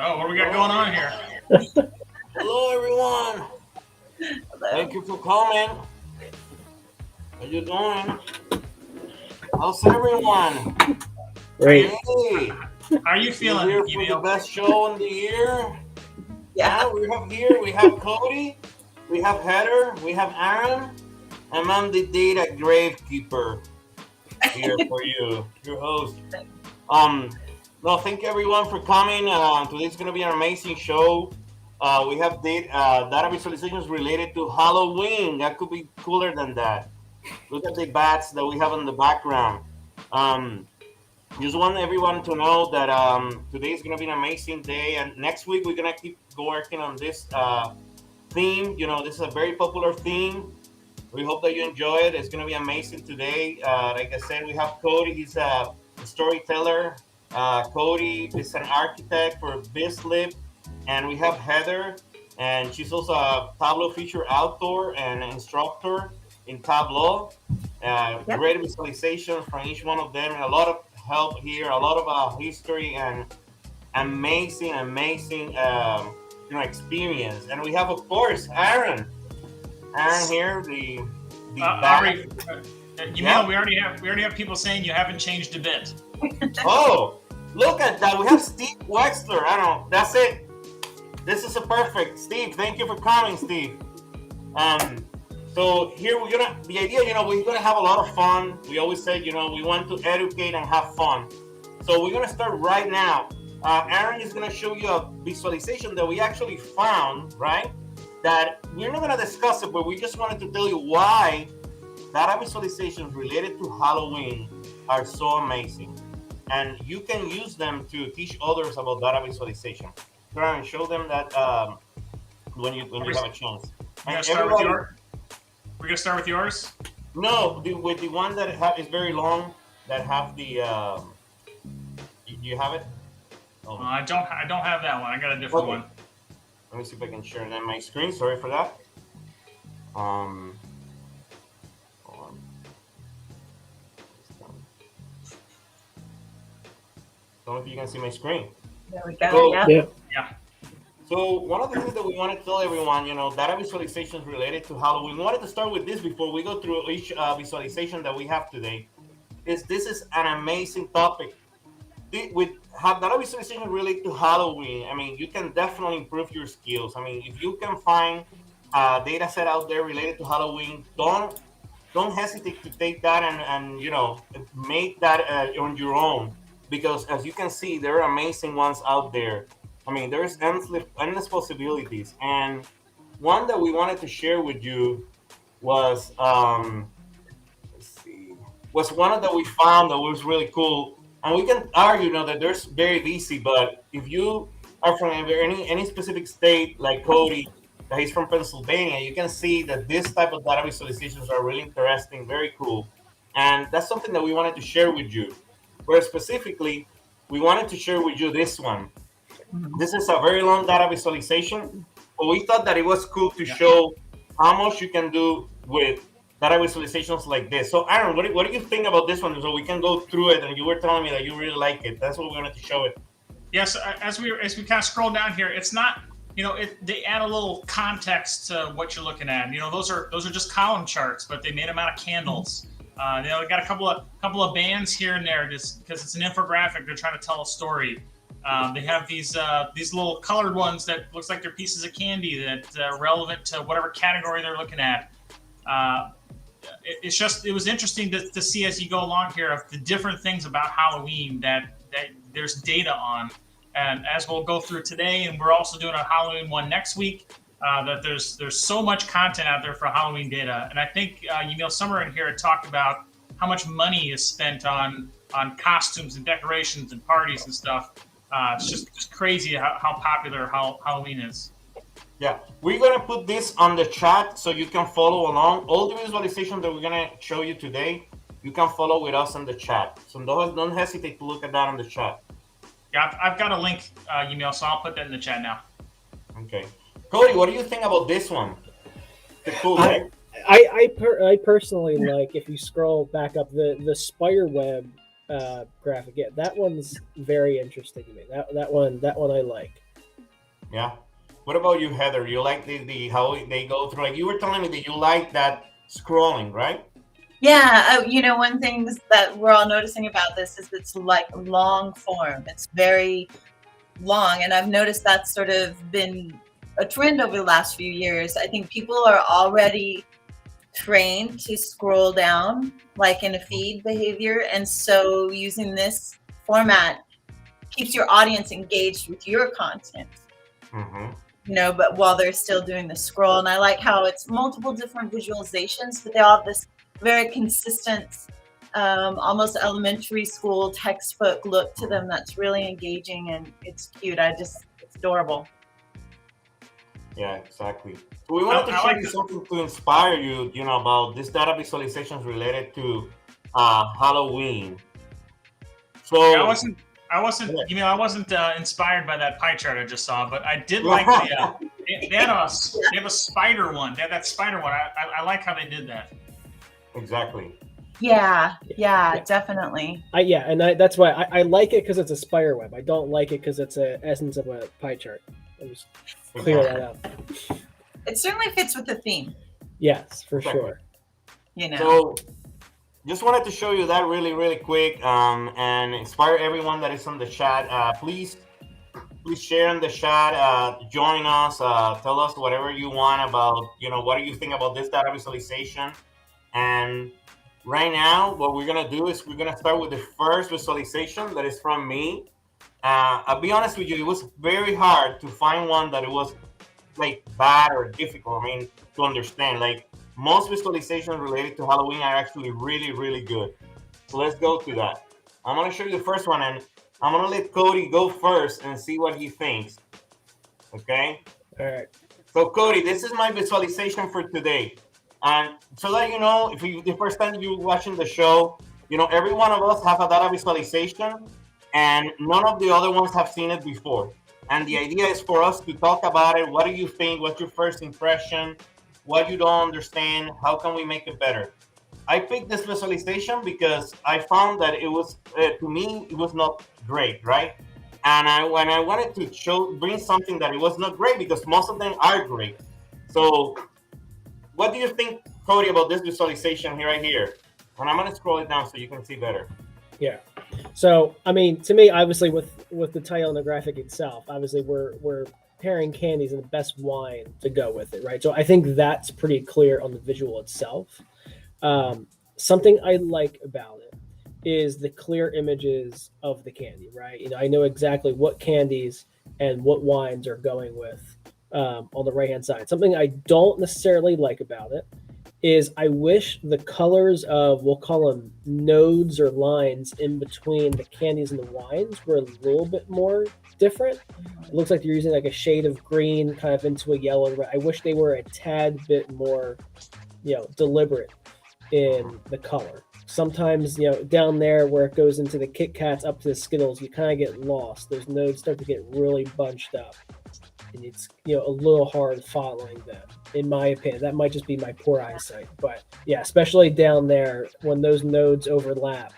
Oh, what do we got going on here? Hello, everyone. Thank you for coming. How you doing? How's everyone? Great. Hey, How are you you're feeling, here for the Yamil? best show in the year. Yeah. We have Cody, we have Heather, we have Aaron, and I'm the data gravekeeper here for you, your host. Um, no, thank you everyone for coming. Today's gonna be an amazing show. We have data visualizations related to Halloween. That could be cooler than that. Look at the bats that we have in the background. Um, just want everyone to know that today is gonna be an amazing day, and next week we're gonna keep working on this theme. You know, this is a very popular theme. We hope that you enjoy it. It's going to be amazing today. Like I said, we have Cody. He's a storyteller. Cody is an architect for Bislip. And we have Heather. And she's also a Tableau feature outdoor and instructor in Tableau. Yep. Great visualizations from each one of them. A lot of help here, a lot of history and amazing experience. And we have, of course, Aaron here, the Aubrey, Yamil, Yeah. we already have people saying you haven't changed a bit. Oh, look at that. We have Steve Wexler. I don't know. That's it. This is a perfect. Steve, thank you for coming, Steve. So here the idea, we're gonna have a lot of fun. We always say, we want to educate and have fun. So we're gonna start right now. Aaron is gonna show you a visualization that we actually found, right? That we're not going to discuss it, but we just wanted to tell you why data visualizations related to Halloween are so amazing. And you can use them to teach others about data visualization. Try and show them that when you have a chance. We're gonna start with yours. We're gonna start with yours. No, with the one that is very long, that have the. You have it? Oh. I don't have that one. I got a different one. Let me see if I can share it on my screen. Sorry for that. Hold on. Don't know if you can see my screen. There we go. So, Yeah. Yeah. So one of the things that we want to tell everyone, data visualizations related to Halloween. We wanted to start with this before we go through each visualization that we have today. This is an amazing topic. With data visualization related to Halloween, I mean, you can definitely improve your skills. I mean, if you can find a data set out there related to Halloween, don't hesitate to take that and make that on your own, because as you can see, there are amazing ones out there. I mean, there's endless possibilities, and one that we wanted to share with you was was one that we found that was really cool. And we can argue now that there's very easy, but if you are from any specific state, like Cody, that he's from Pennsylvania, you can see that this type of data visualizations are really interesting, very cool. And that's something that we wanted to share with you. Where specifically, we wanted to share with you this one. This is a very long data visualization, but we thought that it was cool to show how much you can do with data visualizations like this. So Aaron, what do you think about this one? So we can go through it, and you were telling me that you really like it. That's what we wanted to show it. Yes. As we kind of scroll down here, it's not. They add a litlittle context to what you're looking at. Those are just column charts, but they made them out of candles. They got a couple of bands here and there, just because it's an infographic. They're trying to tell a story. They have these little colored ones that looks like they're pieces of candy that are relevant to whatever category they're looking at. It was interesting to see as you go along here of the different things about Halloween that there's data on, and as we'll go through today, and we're also doing a Halloween one next week. That there's so much content out there for Halloween data, and I think Summer in here had talked about how much money is spent on costumes and decorations and parties and stuff. It's just crazy how popular Halloween is. Yeah, we're gonna put this on the chat so you can follow along. All the visualizations that we're gonna show you today, you can follow with us on the chat. So don't hesitate to look at that on the chat. Yeah, I've got a link, Yamil, so I'll put that in the chat now. Okay, Cody, what do you think about this one? It's cool, right? I personally like, if you scroll back up, the spider web graphic. Yeah, that one's very interesting to me. That one I like. Yeah. What about you, Heather? You like the how they go through? Like you were telling me that you like that scrolling, right? Yeah, one thing that we're all noticing about this is it's like long form. It's very long, and I've noticed that's sort of been a trend over the last few years. I think people are already trained to scroll down like in a feed behavior, and so using this format keeps your audience engaged with your content. But while they're still doing the scroll. And I like how it's multiple different visualizations, but they all have this very consistent, almost elementary school textbook look to them that's really engaging, and it's cute. It's adorable. Yeah, exactly. So we wanted to show you something to inspire you, about this data visualizations related to Halloween. So yeah, I wasn't inspired by that pie chart I just saw, but I did like they have a spider one. They have that spider one. I like how they did that. Exactly. Yeah, definitely. That's why I like it, because it's a spider web. I don't like it because it's an essence of a pie chart. I'll just clear that up. It certainly fits with the theme. Yes, for sure. So just wanted to show you that really, really quick, and inspire everyone that is on the chat. Please share in the chat. Join us. Tell us whatever you want about, what do you think about this data visualization. And right now, what we're going to do is we're going to start with the first visualization that is from me. I'll be honest with you, it was very hard to find one that it was like bad or difficult, to understand. Like most visualizations related to Halloween are actually really, really good. So let's go to that. I'm going to show you the first one, and I'm going to let Cody go first and see what he thinks. Okay? All right. So Cody, this is my visualization for today. And so that you know, if the first time you're watching the show, every one of us have a data visualization, and none of the other ones have seen it before. And the idea is for us to talk about it. What do you think? What's your first impression? What you don't understand? How can we make it better? I picked this visualization because I found that it was, to me, it was not great, right? And when I wanted to bring something that it was not great, because most of them are great. So what do you think, Cody, about this visualization right here? And I'm going to scroll it down so you can see better. Yeah. So, to me, obviously, with the title and the graphic itself, obviously, we're pairing candies and the best wine to go with it, right? So I think that's pretty clear on the visual itself. Something I like about it is the clear images of the candy, right? I know exactly what candies and what wines are going with on the right-hand side. Something I don't necessarily like about it is I wish the colors of, we'll call them nodes or lines in between the candies and the wines were a little bit more different. It looks like you're using like a shade of green kind of into a yellow. I wish they were a tad bit more, deliberate in the color. Sometimes, down there where it goes into the Kit Kats up to the Skittles, you kind of get lost. Those nodes start to get really bunched up. And it's, a little hard following them, in my opinion. That might just be my poor eyesight. But yeah, especially down there, when those nodes overlap,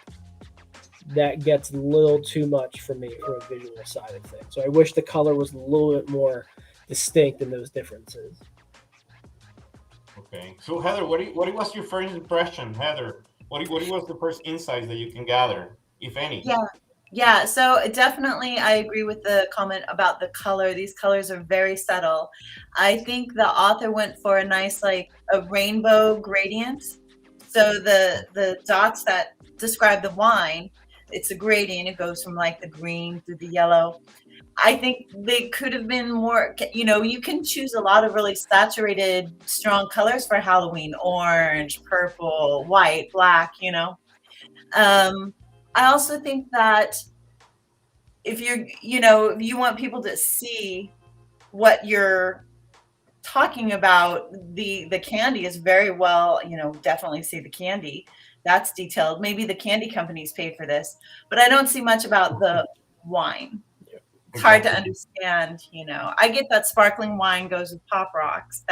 that gets a little too much for me from a visual side of things. So I wish the color was a little bit more distinct in those differences. Okay. So Heather, what was your first impression, Heather? What was the first insights that you can gather, if any? Yeah, so definitely I agree with the comment about the color. These colors are very subtle. I think the author went for a nice, like a rainbow gradient. So the dots that describe the wine, it's a gradient. It goes from like the green to the yellow. I think they could have been more, you can choose a lot of really saturated, strong colors for Halloween: orange, purple, white, black, I also think that if if you want people to see what you're talking about, the candy is very well, definitely see the candy. That's detailed. Maybe the candy companies paid for this, but I don't see much about the wine. It's hard to understand, I get that sparkling wine goes with Pop Rocks.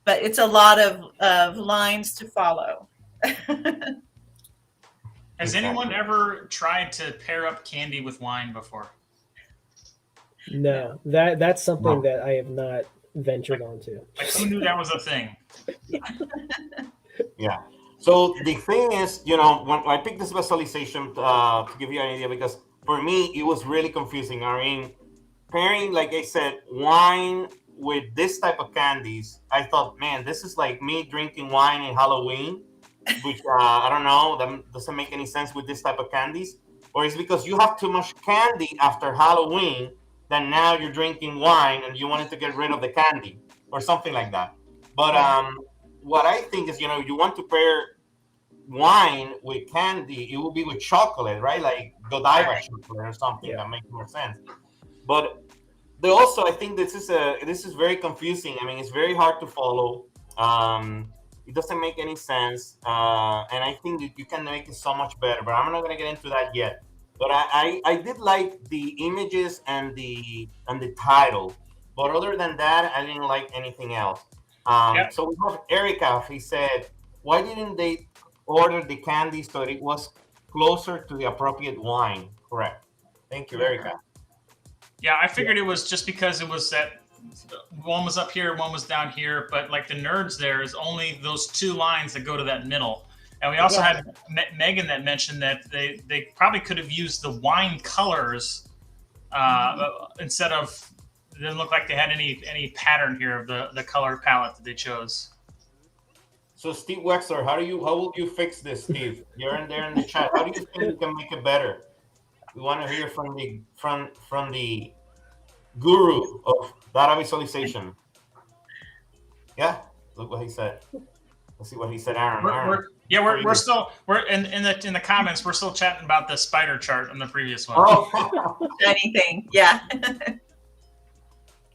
But it's a lot of lines to follow. Has anyone ever tried to pair up candy with wine before? No, that's something that I have not ventured onto. Like, who knew that was a thing? Yeah. So the thing is, when I picked this visualization to give you an idea, because for me it was really confusing. I mean, pairing, like I said, wine with this type of candies, I thought, man, this is like me drinking wine in Halloween, which I don't know, that doesn't make any sense with this type of candies. Or it's because you have too much candy after Halloween that now you're drinking wine and you wanted to get rid of the candy or something like that. But what I think is, you want to pair wine with candy, it would be with chocolate, right? Like Godiva chocolate or something that makes more sense. But also, I think this is very confusing. I mean, it's very hard to follow. It doesn't make any sense, and I think that you can make it so much better. But I'm not going to get into that yet. But I did like the images and the title. But other than that, I didn't like anything else. So we have Erica. He said, "Why didn't they order the candy so it was closer to the appropriate wine?" Correct. Thank you, Erica. Yeah, I figured it was just because it was that one was up here, one was down here, but like the nerds, there is only those two lines that go to that middle. And we also had Megan that mentioned that they probably could have used the wine colors instead of. It didn't look like they had any pattern here of the color palette that they chose. So Steve Wexler, how will you fix this, Steve? You're in there in the chat. How do you think you can make it better? We want to hear from the guru of data visualization. Yeah, look what he said. Let's see what he said, Aaron. We're still in the comments. We're still chatting about the spider chart on the previous one. Oh. Anything, yeah.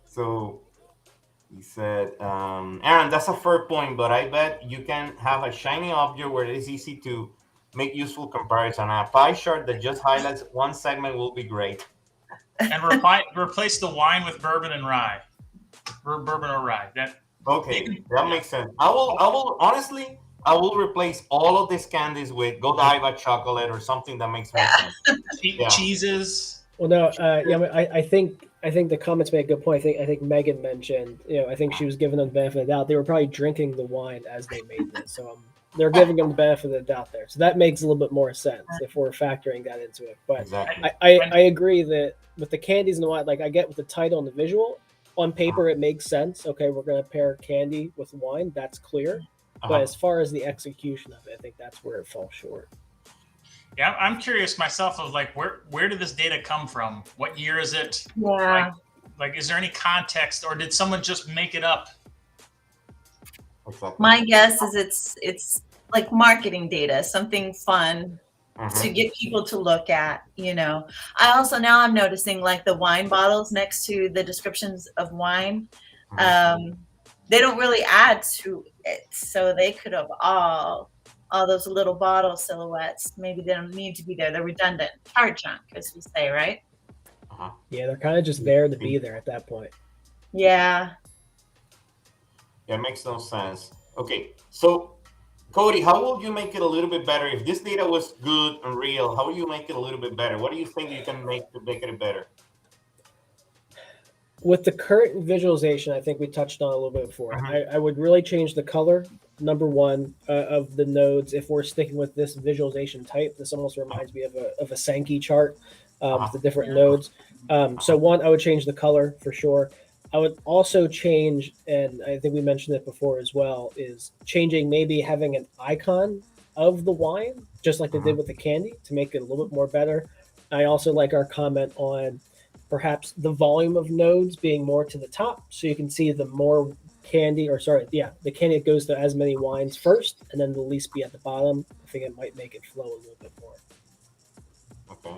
So he said, Aaron, that's a fair point, but I bet you can have a shiny object where it is easy to make useful comparison. A pie chart that just highlights one segment will be great. And replace the wine with bourbon and rye. Bourbon or rye. That makes sense. I will honestly, I will replace all of these candies with Godiva chocolate or something that makes more sense. Cheeses. Well, no, I think the comments make a good point. I think Megan mentioned, I think she was giving them the benefit of the doubt. They were probably drinking the wine as they made this, so they're giving them the benefit of the doubt there. So that makes a little bit more sense if we're factoring that into it. But exactly. I agree that with the candies and the wine, like I get with the title and the visual, on paper it makes sense. Okay, we're going to pair candy with wine. That's clear. But as far as the execution of it, I think that's where it falls short. Yeah, I'm curious myself of like where did this data come from? What year is it? Yeah. Like is there any context, or did someone just make it up? Exactly. My guess is it's like marketing data, something fun to get people to look at. I also now I'm noticing like the wine bottles next to the descriptions of wine. They don't really add to it, so they could have all those little bottle silhouettes. Maybe they don't need to be there. They're redundant, chart junk, as we say, right? Yeah, they're kind of just there to be there at that point. Yeah. Yeah, it makes no sense. Okay, so Cody, how will you make it a little bit better? If this data was good and real, how will you make it a little bit better? What do you think you can make to make it better? With the current visualization, I think we touched on a little bit before. I would really change the color, number one, of the nodes. If we're sticking with this visualization type, this almost reminds me of a Sankey chart with the different nodes. So one, I would change the color for sure. I would also change, and I think we mentioned it before as well, is changing maybe having an icon of the wine, just like they did with the candy, to make it a little bit more better. I also like our comment on perhaps the volume of nodes being more to the top, so you can see the more candy, the candy that goes to as many wines first, and then the least be at the bottom. I think it might make it flow a little bit more. Okay.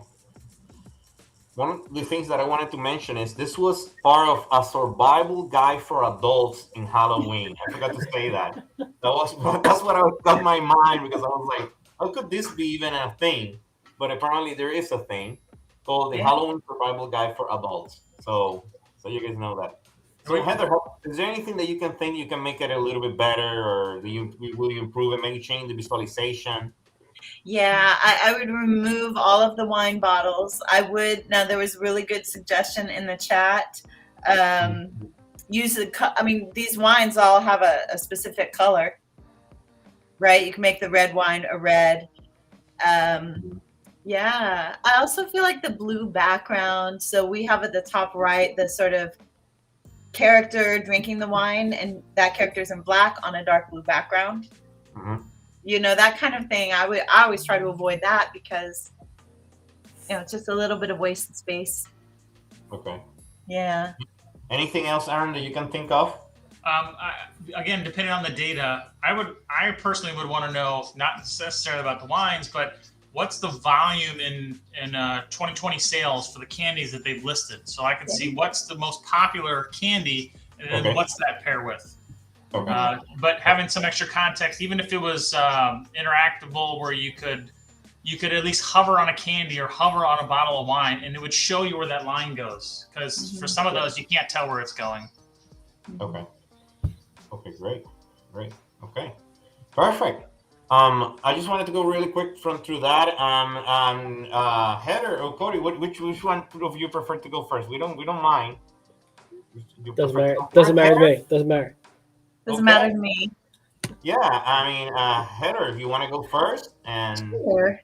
One of the things that I wanted to mention is this was part of a survival guide for adults in Halloween. I forgot to say that. That's what I got in my mind, because I was like, how could this be even a thing? But apparently there is a thing called the Halloween Survival Guide for Adults. So you guys know that. So Heather, is there anything that you can think you can make it a little bit better, or will you improve it? Maybe change the visualization. Yeah, I would remove all of the wine bottles. I would. Now, there was really good suggestion in the chat. Use I mean, these wines all have a specific color, right? You can make the red wine a red. Yeah, I also feel like the blue background. So we have at the top right the sort of character drinking the wine, and that character's in black on a dark blue background. You know, that kind of thing. I always try to avoid that because, you know, it's just a little bit of wasted space. Okay. Yeah. Anything else, Aaron, that you can think of? Again, depending on the data, I personally would want to know not necessarily about the wines, but what's the volume in 2020 sales for the candies that they've listed, so I can see what's the most popular candy and then what's that pair with. Okay. But having some extra context, even if it was interactable, where you could at least hover on a candy or hover on a bottle of wine, and it would show you where that line goes. Because for some of those, you can't tell where it's going. Okay. Okay, great. Okay, perfect. I just wanted to go really quick through that. Heather or Cody, which one of you prefer to go first? We don't mind. Doesn't matter. Doesn't matter to me. Doesn't matter. Doesn't matter to me. Yeah, I mean, Heather, if you want to go first, and sure.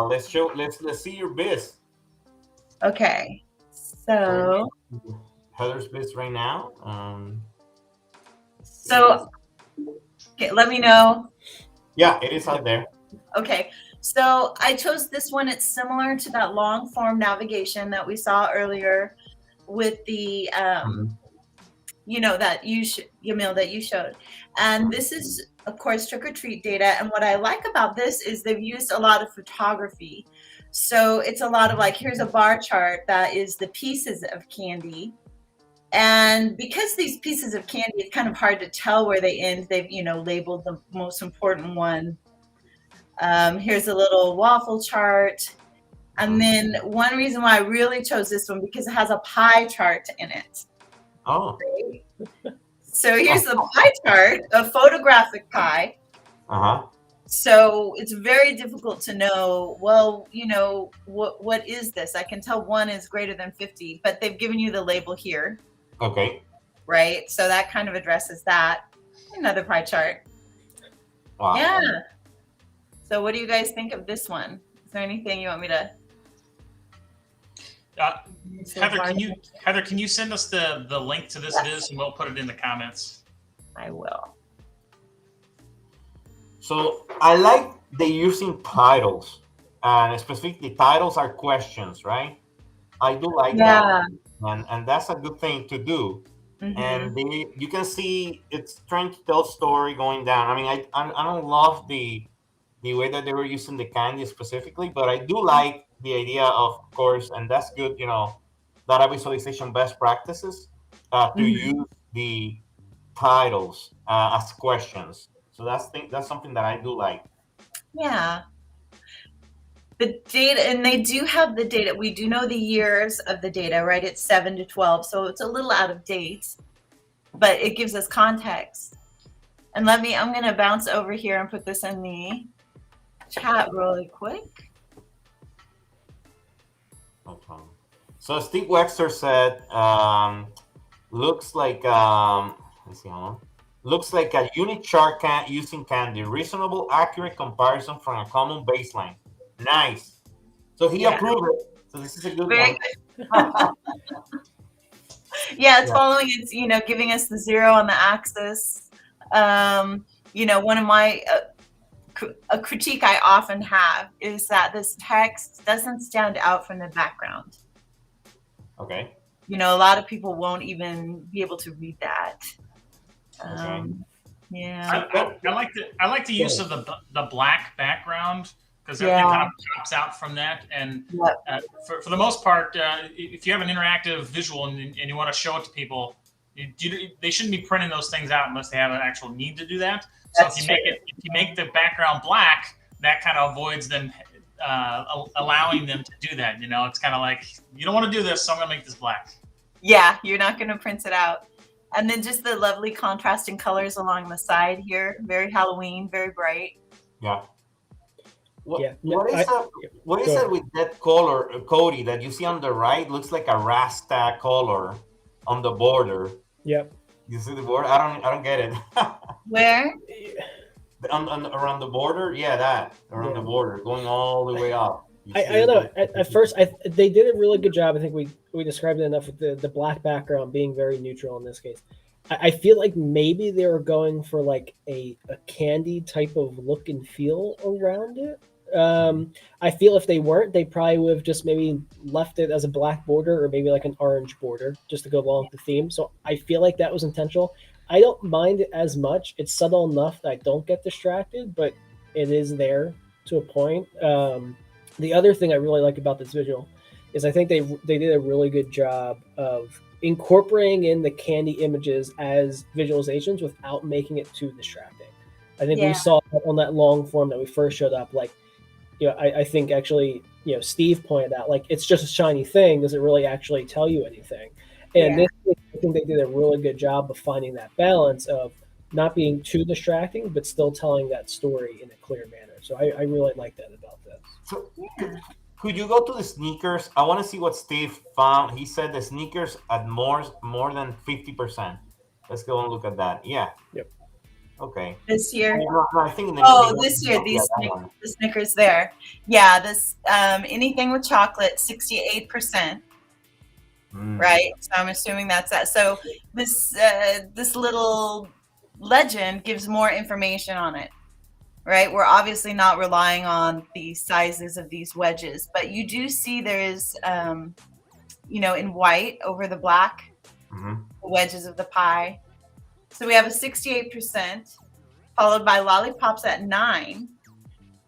Let's see your biz. Okay, so Heather's biz right now. So okay, let me know. Yeah, it is out there. Okay, so I chose this one. It's similar to that long form navigation that we saw earlier with the you know, that Yamil, that you showed. And this is, of course, trick or treat data. And what I like about this is they've used a lot of photography. So it's a lot of like, here's a bar chart that is the pieces of candy. And because these pieces of candy, it's kind of hard to tell where they end. They've, you know, labeled the most important one. Here's a little waffle chart. And then one reason why I really chose this one, because it has a pie chart in it. Oh. So here's the pie chart, a photographic pie. So it's very difficult to know, well, you know, what is this? I can tell one is greater than 50, but they've given you the label here. Okay. Right? So that kind of addresses that. Another pie chart. Wow. Yeah. So what do you guys think of this one? Is there anything you want me to... Heather, can you send us the link to this viz, and we'll put it in the comments? I will. So I like the using titles, and specifically titles are questions, right? I do like that, and that's a good thing to do. And you can see it's trying to tell story going down. I mean, I don't love the way that they were using the candy specifically, but I do like the idea of course, and that's good, you know, data visualization best practices to use the titles as questions. So that's something that I do like. Yeah. The data, and they do have the data. We do know the years of the data, right? It's 7 to 12, so it's a little out of date, but it gives us context. And I'm going to bounce over here and put this in the chat really quick. Okay. So Steve Wexler said, looks like let's see, hold on. Looks like a unit chart using candy. Reasonable, accurate comparison from a common baseline. Nice. So he approved it. So this is a good one. Yeah, it's following. It's, you know, giving us the 0 on the axis. You know, one of my a critique I often have is that this text doesn't stand out from the background. Okay. You know, a lot of people won't even be able to read that. Yeah. I like the use of the black background, because everything kind of pops out from that. And for the most part, if you have an interactive visual and you want to show it to people, they shouldn't be printing those things out unless they have an actual need to do that. So if you make the background black, that kind of avoids them allowing them to do that. You know, it's kind of like, you don't want to do this, so I'm gonna make this black. Yeah, you're not gonna print it out. And then just the lovely contrasting colors along the side here, very Halloween, very bright. Yeah. What, Yeah. what is that? What is Go that ahead. with that color, Cody, that you see on the right? Looks like a Rasta color on the border. Yep. You see the border? I don't get it. Where? Around the border, yeah, that around the Yeah. border, going all the way up. I don't know. At first, they did a really good job. I think we described it enough with the black background being very neutral in this case. I feel like maybe they were going for like a candy type of look and feel around it. I feel if they weren't, they probably would have just maybe left it as a black border or maybe like an orange border just to go along with the theme. So I feel like that was intentional. I don't mind it as much. It's subtle enough that I don't get distracted, but it is there to a point. The other thing I really like about this visual is I think they did a really good job of incorporating in the candy images as visualizations without making it too distracting. I think we saw on that long form that we first showed up, like, I think actually, Steve pointed out, like, it's just a shiny thing. Does it really actually tell you anything? And this, I think they did a really good job of finding that balance of not being too distracting, but still telling that story in a clear manner. So I really like that about this. So, could you go to the sneakers? I want to see what Steve found. He said the sneakers at more than 50%. Let's go and look at that. Yeah. Yep. Okay. This year? No, I think in this year, the Snickers there. Yeah, this anything with chocolate, 68%. Right? So I'm assuming that's that. So this little legend gives more information on it. Right? We're obviously not relying on the sizes of these wedges, but you do see there's in white over the black, the wedges of the pie. So we have a 68%, followed by lollipops at 9,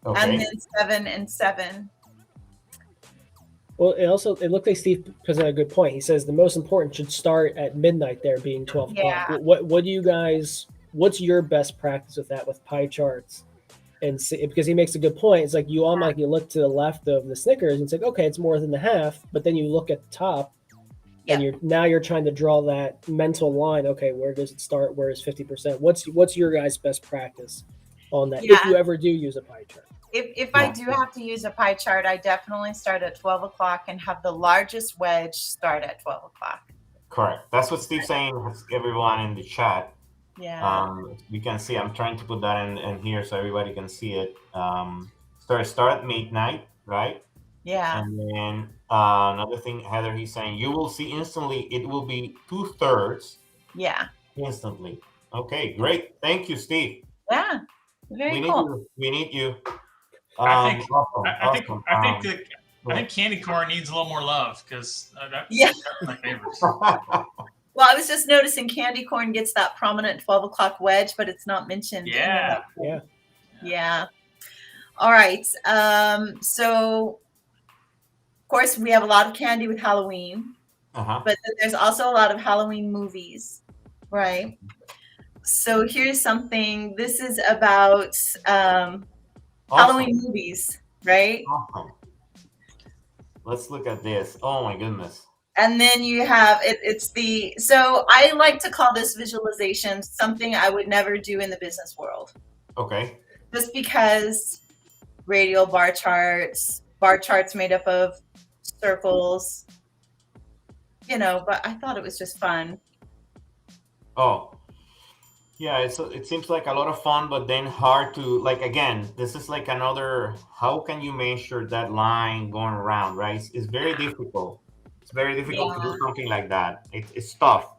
and then 7 and 7. Well, it looked like Steve presented a good point. He says the most important should start at midnight, there being 12 o'clock. What do you guys? What's your best practice with that, with pie charts? And see, because he makes a good point. It's like you automatically look to the left of the Snickers and it's like, okay, it's more than the half, but then you look at the top. And you're trying to draw that mental line. Okay, where does it start? Where is 50%? What's your guys' best practice on that? If you ever do use a pie chart. If I do have to use a pie chart, I definitely start at 12 o'clock and have the largest wedge start at 12 o'clock. Correct. That's what Steve's saying. Everyone in the chat. Yeah. You can see. I'm trying to put that in here so everybody can see it. Start at midnight, right? Yeah. And then another thing, Heather, he's saying you will see instantly. It will be 2/3. Yeah. Instantly. Okay, great. Thank you, Steve. Yeah. Very cool. We need you. I think candy corn needs a little more love because that's my favorite. Well, I was just noticing candy corn gets that prominent 12 o'clock wedge, but it's not mentioned. Yeah. Yeah. All right. So, of course, we have a lot of candy with Halloween, but there's also a lot of Halloween movies, right? So here's something. This is about Halloween movies, right? Awesome. Let's look at this. Oh my goodness. And then you have so I like to call this visualization something I would never do in the business world. Okay. Just because radial bar charts made up of circles, but I thought it was just fun. Oh, yeah, it seems like a lot of fun, but then hard to, like, again, this is like another, how can you measure that line going around, right? It's very difficult. It's very difficult to do something like that. It's tough.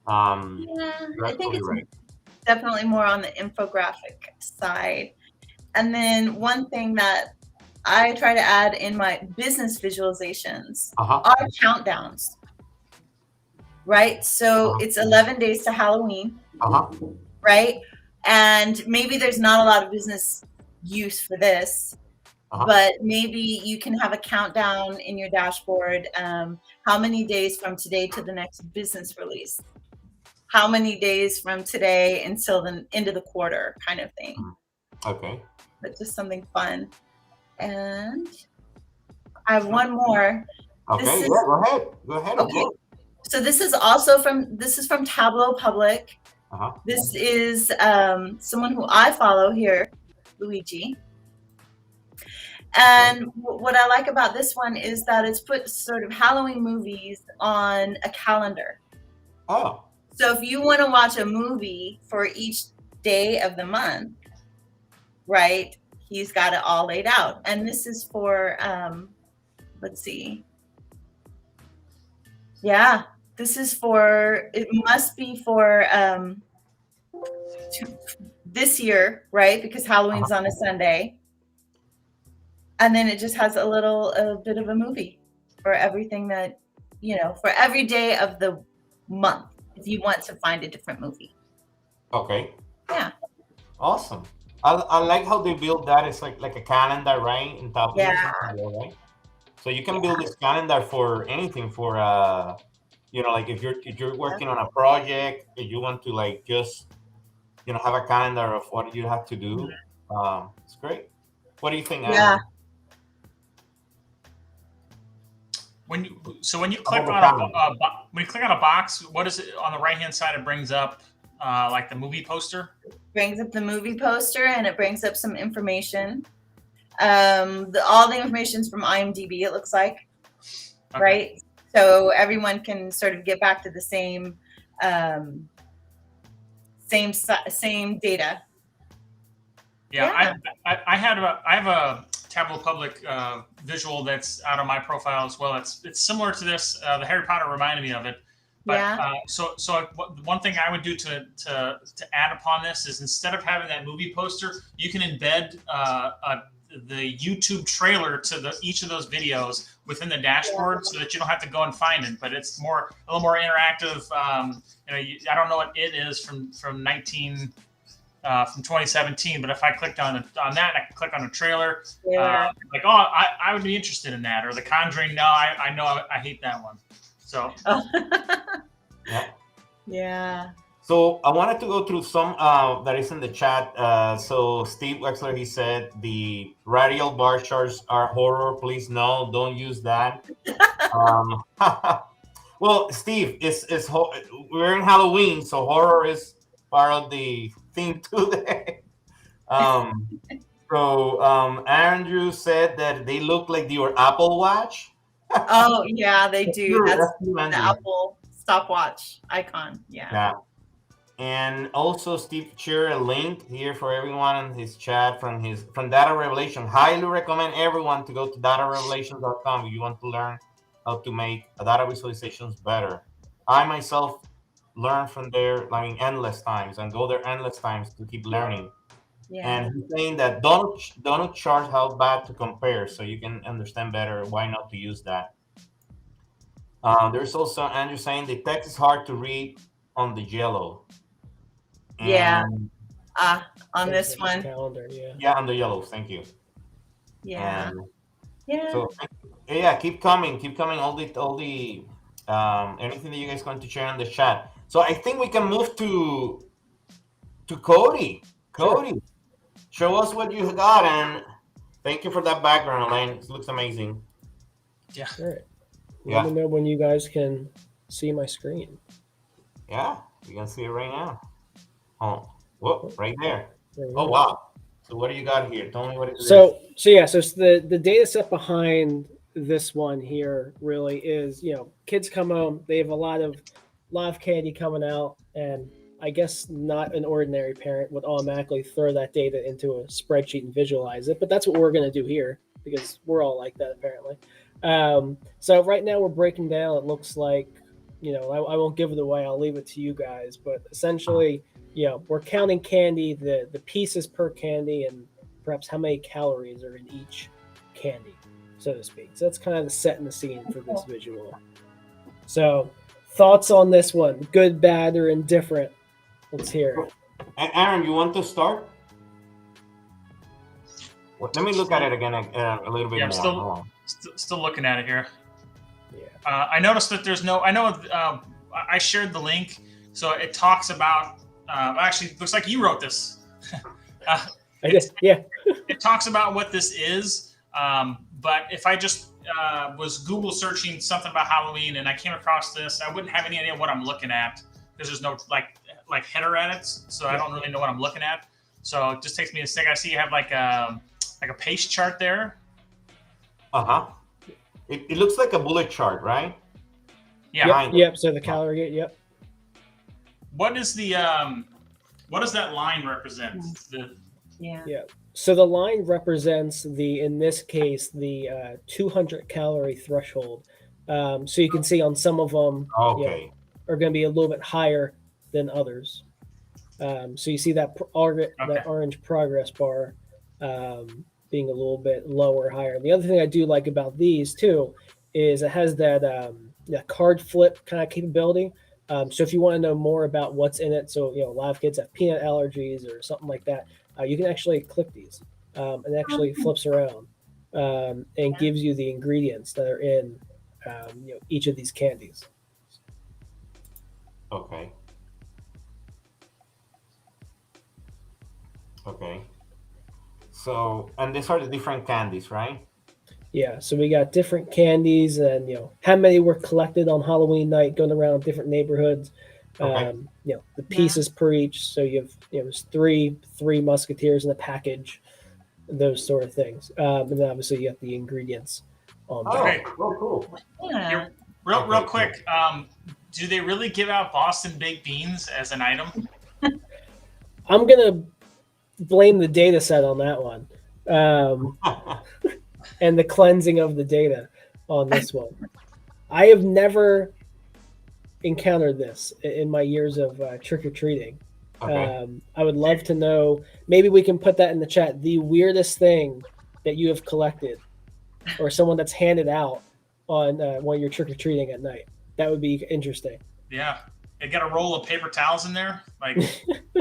I think it's definitely more on the infographic side. And then one thing that I try to add in my business visualizations are countdowns, right? So it's 11 days to Halloween, right? And maybe there's not a lot of business use for this, but maybe you can have a countdown in your dashboard. How many days from today to the next business release? How many days from today until the end of the quarter, kind of thing. Okay. But just something fun. And I have one more. Okay, go ahead. Okay. So this is from Tableau Public. This is someone who I follow here, Luigi. And what I like about this one is that it's put sort of Halloween movies on a calendar. Oh. So if you want to watch a movie for each day of the month, right, he's got it all laid out. And this is for, let's see. Yeah, this is for, it must be for this year, right? Because Halloween's on a Sunday. And then it just has a bit of a movie for everything that, for every day of the month, if you want to find a different movie. Okay. Yeah. Awesome. I like how they build that. It's like a calendar, right? In top right? So you can build this calendar for anything, for like if you're working on a project, if you want to like just have a calendar of what you have to do. It's great. What do you think? Yeah. When you click on a box, what is it on the right hand side? It brings up like the movie poster. Brings up the movie poster, and it brings up some information. All the information's from IMDb. It looks like, right? So everyone can sort of get back to the same data. Yeah. I have a Tableau Public visual that's out of my profile as well. It's similar to this. The Harry Potter reminded me of it. But so one thing I would do to add upon this is, instead of having that movie poster, you can embed the YouTube trailer to each of those videos within the dashboard, so that you don't have to go and find it. But it's a little more interactive. I don't know what it is from 2017, but if I clicked on that, I can click on a trailer. I would be interested in that. Or The Conjuring. No, I know I hate that one. So. Yeah. So I wanted to go through some that is in the chat. So Steve Wexler, he said the radial bar charts are horror. Please no, don't use that. Well, Steve, we're in Halloween, so horror is part of the theme today. Andrew said that they look like your Apple Watch. Oh yeah, they do. That's the Andrew. Apple stopwatch icon. Yeah. And also Steve shared a link here for everyone in his chat from Data Revelation. Highly recommend everyone to go to datarevelations.com if you want to learn how to make data visualizations better. I myself learn from there endless times, and go there endless times to keep learning. Yeah. And he's saying that don't charge how bad to compare, so you can understand better why not to use that. There's also Andrew saying the text is hard to read on the yellow. On this one. Calendar, on the yellow. Thank you. Yeah. So keep coming. All the anything that you guys want to share in the chat. So I think we can move to Cody. Cody, show us what you got, and thank you for that background, Elaine. It looks amazing. Yeah. All right. Let me know when you guys can see my screen. Yeah, you can see it right now. Oh, whoop, right there. Oh, wow. So what do you got here? Tell me what it is. So the data set behind this one here really is, kids come home, they have a lot of candy coming out, and I guess not an ordinary parent would automatically throw that data into a spreadsheet and visualize it, but that's what we're going to do here, because we're all like that apparently. So right now we're breaking down, it looks like, I won't give it away, I'll leave it to you guys, but essentially, we're counting candy, the pieces per candy, and perhaps how many calories are in each candy, so to speak. So that's kind of the setting the scene for this visual. So thoughts on this one, good, bad, or indifferent? Let's hear it. Aaron, you want to start? Well, let me look at it again a little bit more. Still looking at it here. Yeah. I noticed that there's no. I know. I shared the link, so it talks about. Actually, it looks like you wrote this. I guess. Yeah. It talks about what this is, but if I just was Google searching something about Halloween and I came across this, I wouldn't have any idea what I'm looking at, because there's no like header edits, so I don't really know what I'm looking at. So it just takes me a second. I see you have like a paste chart there. Uh-huh. It looks like a bullet chart, right? Yeah. Yep. So the calorie, yep. What is the what does that line represent? Yeah. So the line represents in this case, the 200 calorie threshold. So you can see on some of them, Okay. are going to be a little bit higher than others. So you see that that orange progress bar being a little bit lower, higher. The other thing I do like about these too is it has that card flip kind of capability. So if you want to know more about what's in it, so a lot of kids have peanut allergies or something like that, you can actually click these, and it actually flips around and gives you the ingredients that are in each of these candies. Okay. Okay. So, and these are the different candies, right? Yeah, so we got different candies, and how many were collected on Halloween night, going around different neighborhoods. Okay. The pieces per each. So you have there's three musketeers in a package, those sort of things. And then obviously you have the ingredients on Oh, there. cool. Yeah. Real quick, do they really give out Boston baked beans as an item? I'm gonna blame the data set on that one. And the cleansing of the data on this one. I have never encountered this in my years of trick-or-treating. Okay. I would love to know, maybe we can put that in the chat, the weirdest thing that you have collected or someone that's handed out on when you're trick-or-treating at night. That would be interesting. Yeah. They got a roll of paper towels in there. Like,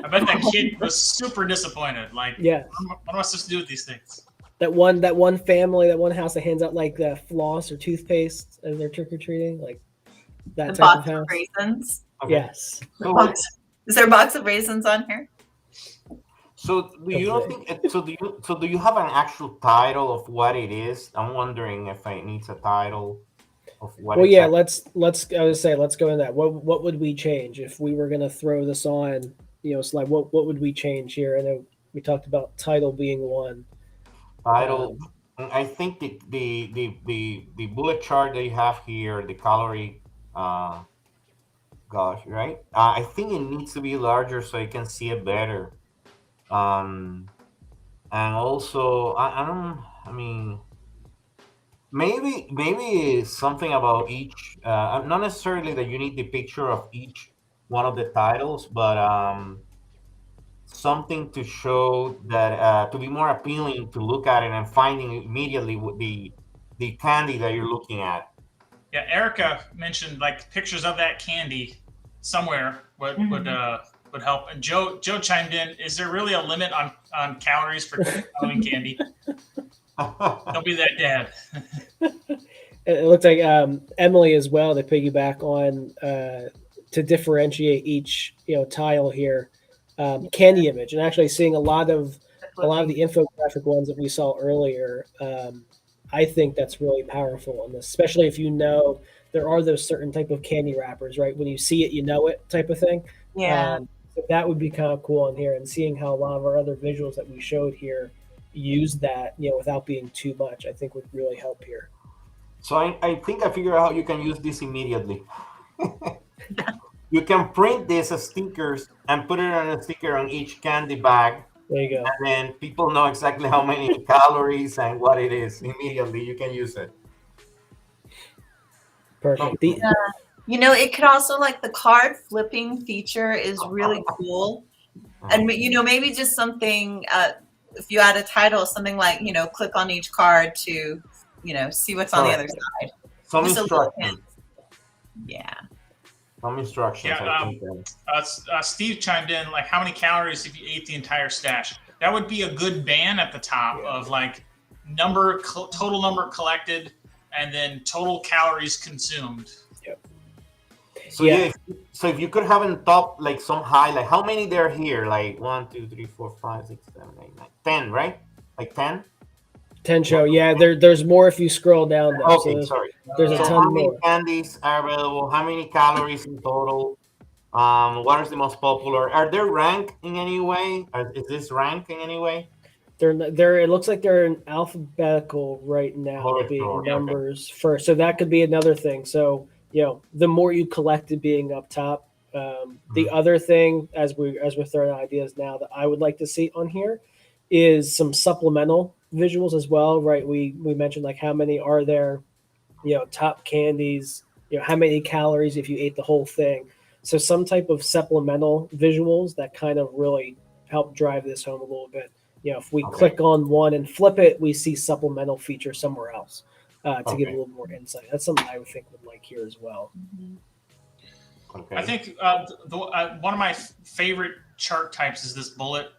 I bet that kid was super disappointed. Like, yeah. What am I supposed to do with these things? That one family, that one house that hands out like floss or toothpaste as they're trick or treating, like that The type of box house. of raisins. Okay. Yes. Is there a box of raisins on here? So do you don't think? So do you have an actual title of what it is? I'm wondering if it needs a title of what. Well, yeah. Let's. I would say let's go in that. What would we change if we were going to throw this on? It's like what would we change here? I know we talked about title being one. Title. I think the bullet chart that you have here, the calorie, right? I think it needs to be larger so you can see it better. And also, I mean, maybe something about each. Not necessarily that you need the picture of each one of the titles, but something to show that to be more appealing to look at it and finding immediately the candy that you're looking at. Yeah, Erica mentioned like pictures of that candy somewhere would help. And Joe chimed in. Is there really a limit on calories for Halloween candy? Don't be that dad. It looks like Emily as well, to piggyback on to differentiate each tile here. Candy image, and actually seeing a lot of the infographic ones that we saw earlier. I think that's really powerful, and especially if there are those certain type of candy wrappers, right? When you see it, you know it, type of thing. Yeah. So that would be kind of cool on here, and seeing how a lot of our other visuals that we showed here use that, without being too much, I think would really help here. So I think I figured out how you can use this immediately. You can print this as stickers and put it on a sticker on each candy bag. There you go. And then people know exactly how many calories and what it is. Immediately, you can use it. Perfect. It could also, like, the card flipping feature is really cool. And, maybe just something, if you add a title, something like, click on each card to, see what's on the other side. Some instructions. Yeah. Some instructions. Yeah, Steve chimed in, like, how many calories if you ate the entire stash? That would be a good band at the top of, like, total number collected and then total calories consumed. Yep. So so if you could have in top, like, some high, like how many there here? Like 1, 2, 3, 4, 5, 6, 7, 8, 9, 10, right? Like 10? 10 show. Yeah, there's more if you scroll down there. Okay, so sorry. There's a So ton how many more. candies are available? How many calories in total? What is the most popular? Are they ranked in any way? Is this ranked in any way? They're it looks like they're in alphabetical right now, being Alphabetical, okay. numbers first. So that could be another thing. So the more you collect it being up top. The other thing, as we're throwing out ideas now, that I would like to see on here is some supplemental visuals as well, right? We mentioned like how many are there, top candies, how many calories if you ate the whole thing. So some type of supplemental visuals that kind of really help drive this home a little bit. If we Okay. click on one and flip it, we see supplemental feature somewhere else to give a Okay. little more insight. That's something I would think would like here as well. Okay. I think one of my favorite chart types is this bullet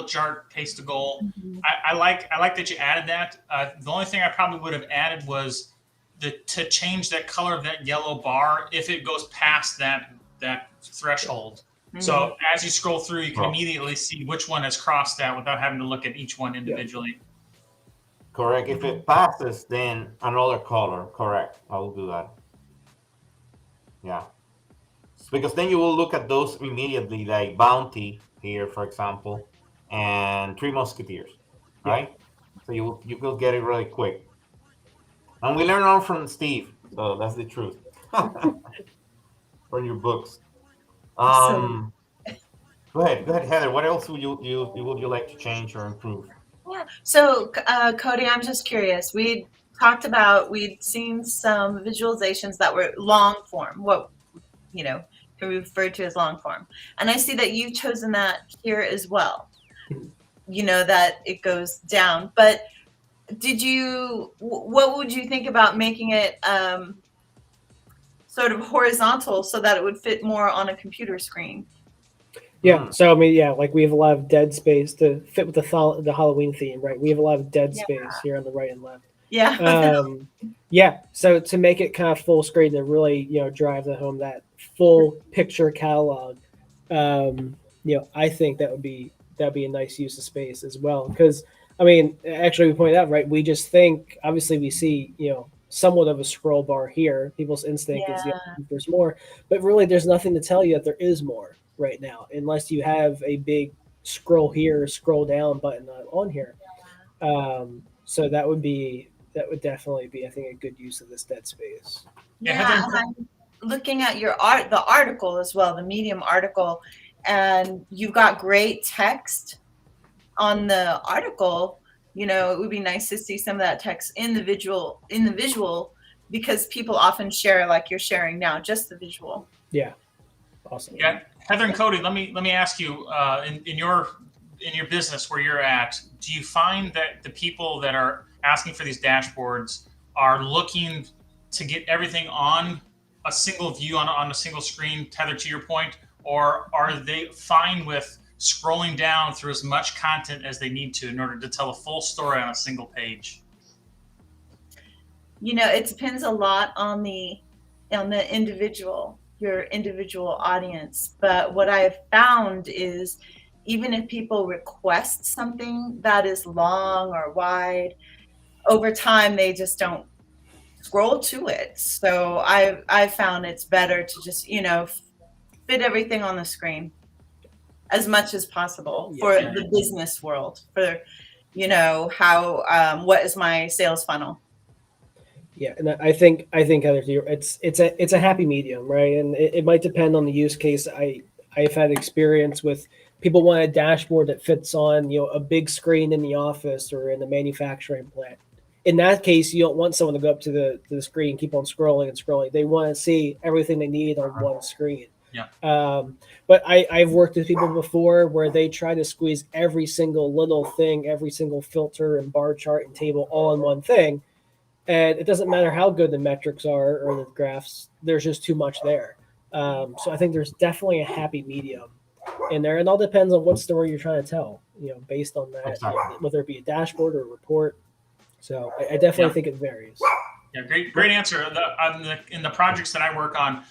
chart, paste to goal. I like that you added that. The only thing I probably would have added was to change that color of that yellow bar if it goes past that threshold. So as you scroll through, you can immediately see which one has crossed that without having to look at each one individually. Correct. If it passes, then another color. Correct. I will do that. Yeah. Because then you will look at those immediately, like Bounty here, for example, and Three Musketeers, right? So you will get it really quick. And we learn all from Steve, so that's the truth. From your books. Go ahead, Heather. What else would you like to change or improve? Yeah. So, Cody, I'm just curious. We'd seen some visualizations that were long form, what can be referred to as long form. And I see that you've chosen that here as well. That it goes down. But what would you think about making it sort of horizontal so that it would fit more on a computer screen? Yeah. So like we have a lot of dead space to fit with the Halloween theme, right? We have a lot of dead space here on the right and left. Yeah. So to make it kind of full screen and really drive the home that full picture catalog, I think that'd be a nice use of space as well. Because actually we pointed out, right? We just think obviously we see somewhat of a scroll bar here. People's instinct is there's more, but really there's nothing to tell you that there is more right now, unless you have a big scroll here, scroll down button on here. So that would definitely be, I think, a good use of this dead space. Yeah, and I'm looking at the article as well, the Medium article, and you've got great text on the article. It would be nice to see some of that text in the visual, because people often share like you're sharing now, just the visual. Yeah. Awesome. Yeah, Heather and Cody, let me ask you, in your business where you're at, do you find that the people that are asking for these dashboards are looking to get everything on a single view on a single screen, Heather, to your point, or are they fine with scrolling down through as much content as they need to in order to tell a full story on a single page? It depends a lot on the individual, your individual audience. But what I have found is even if people request something that is long or wide, over time they just don't scroll to it. So I've found it's better to just fit everything on the screen as much as possible for the business world, for how what is my sales funnel. Yeah, and I think Heather, it's a happy medium, right? And it might depend on the use case. I've had experience with people want a dashboard that fits on a big screen in the office or in the manufacturing plant. In that case, you don't want someone to go up to the screen and keep on scrolling and scrolling. They want to see everything they need on one screen. Yeah. But I've worked with people before where they try to squeeze every single little thing, every single filter and bar chart and table all in one thing. And it doesn't matter how good the metrics are or the graphs, there's just too much there. So I think there's definitely a happy medium in there. And all depends on what story you're trying to tell, based on that, whether it be a dashboard or a report. So I definitely think it varies. Yeah, great answer. In the projects that I work on,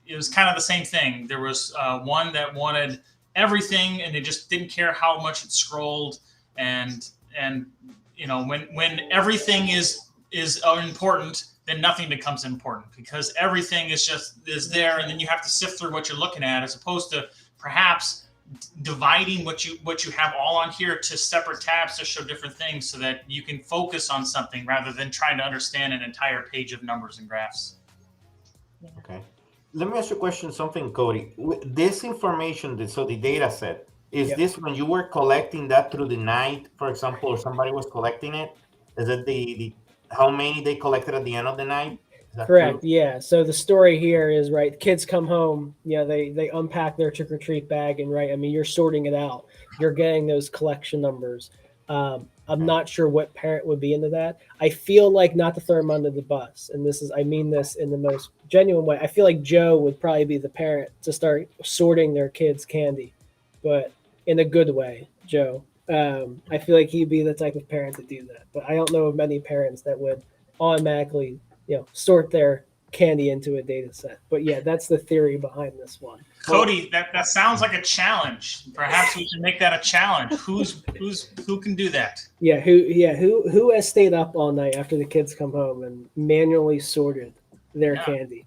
it was kind of the same thing. There was one that wanted everything, and they just didn't care how much it scrolled. And when everything is important, then nothing becomes important, because everything is there, and then you have to sift through what you're looking at, as opposed to perhaps dividing what you have all on here to separate tabs to show different things so that you can focus on something rather than trying to understand an entire page of numbers and graphs. Okay. Let me ask you a question, something, Cody. This information, so the data set, is this when you were collecting that through the night, for example, or somebody was collecting it? Is it the how many they collected at the end of the night? Is that Correct. true? Yeah. So the story here is right. Kids come home. Yeah, they unpack their trick or treat bag, and right. I mean, you're sorting it out. You're getting those collection numbers. I'm not sure what parent would be into that. I feel like, not to throw him under the bus, and I mean this in the most genuine way. I feel like Joe would probably be the parent to start sorting their kids' candy, but in a good way, Joe. I feel like he'd be the type of parent to do that. But I don't know of many parents that would automatically, sort their candy into a data set. But yeah, that's the theory behind this one. Cody, that sounds like a challenge. Perhaps we should make that a challenge. Who can do that? Who has stayed up all night after the kids come home and manually sorted their candy?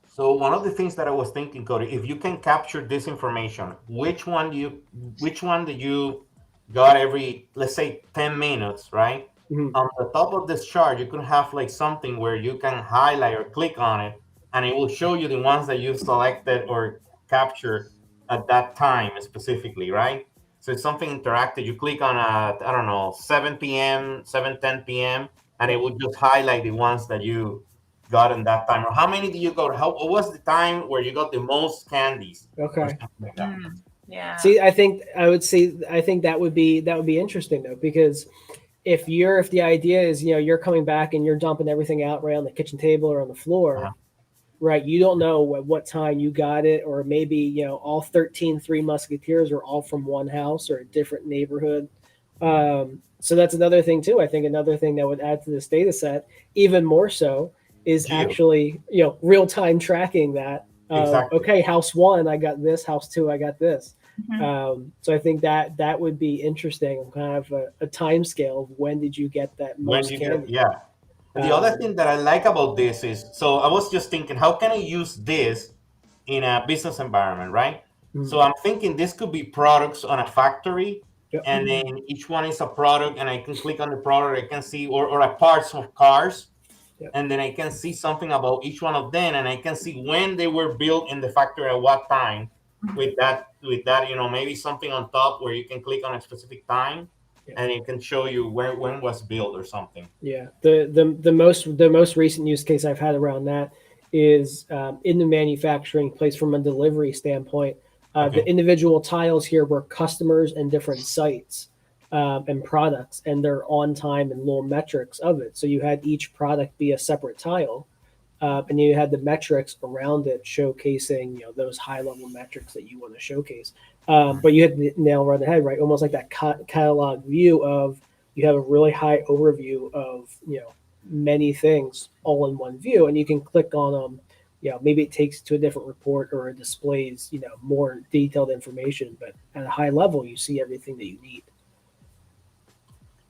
So one of the things that I was thinking, Cody, if you can capture this information, which one do you got every, let's say, 10 minutes, right? Mm-hmm. On the top of this chart, you can have like something where you can highlight or click on it, and it will show you the ones that you selected or captured at that time specifically, right? So it's something interactive. You click on I don't know, 7 p.m., 7:10 p.m., and it will just highlight the ones that you got in that time. Or how many did you go? What was the time where you got the most candies? Okay. Like that. Yeah. See, I think that would be interesting though, because if the idea is, you're coming back and you're dumping everything out right on the kitchen table or on the floor, right? You don't know what time you got it, or maybe, all 13 Three Musketeers are all from one house or a different neighborhood. So that's another thing too. I think another thing that would add to this data set even more so is actually, real time tracking that. Exactly. Okay, house 1, I got this. House 2, I got this. So I think that would be interesting, kind of a time scale of when did you get that most candy. And the other thing that I like about this is, so I was just thinking, how can I use this in a business environment, right? Mm-hmm. So I'm thinking this could be products on a factory, and then each one is a product, and I can click on the product, I can see, or a parts of cars, and then I can see something about each one of them, and I can see when they were built in the factory at what time. With that, maybe something on top where you can click on a specific time, and it can show you when was built or something. Yeah, the most recent use case I've had around that is in the manufacturing place from a delivery standpoint. The individual tiles here were customers and different sites and products, and their on time and little metrics of it. So you had each product be a separate tile. And you had the metrics around it showcasing, those high level metrics that you want to showcase. But you had the nail right on the head, right? Almost like that catalog view of, you have a really high overview of, many things all in one view, and you can click on them. Maybe it takes you to a different report, or it displays, more detailed information, but at a high level, you see everything that you need.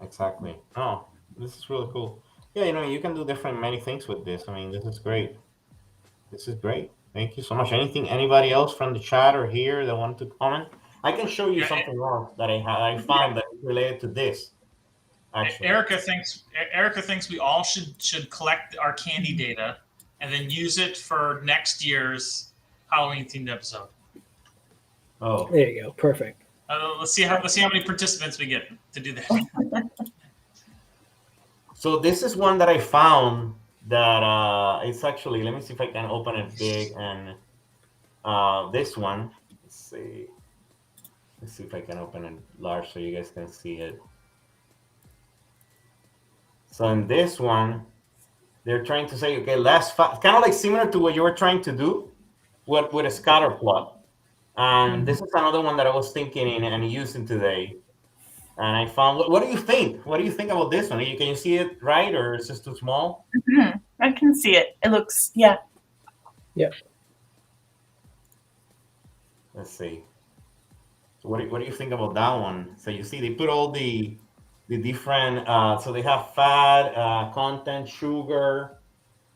Exactly. Oh, this is really cool. Yeah, you can do many things with this. I mean, this is great. This is great. Thank you so much. Anybody else from the chat or here that want to comment? I can show you something else that I found that is related to this. Actually, Erica thinks we all should collect our candy data and then use it for next year's Halloween themed episode. Oh, there you go. Perfect. Let's see how many participants we get to do that. So this is one that I found that it's actually, let me see if I can open it big, and this one, let's see if I can open it large so you guys can see it. So in this one, they're trying to say, okay, kind of like similar to what you were trying to do with a scatter plot. And this is another one that I was thinking and using today. And I found, what do you think? What do you think about this one? Can you see it right, or it's just too small? Mm-hmm. I can see it. It looks, yeah. Let's see. So what do you think about that one? So you see, they put all the different, so they have fat, content, sugar,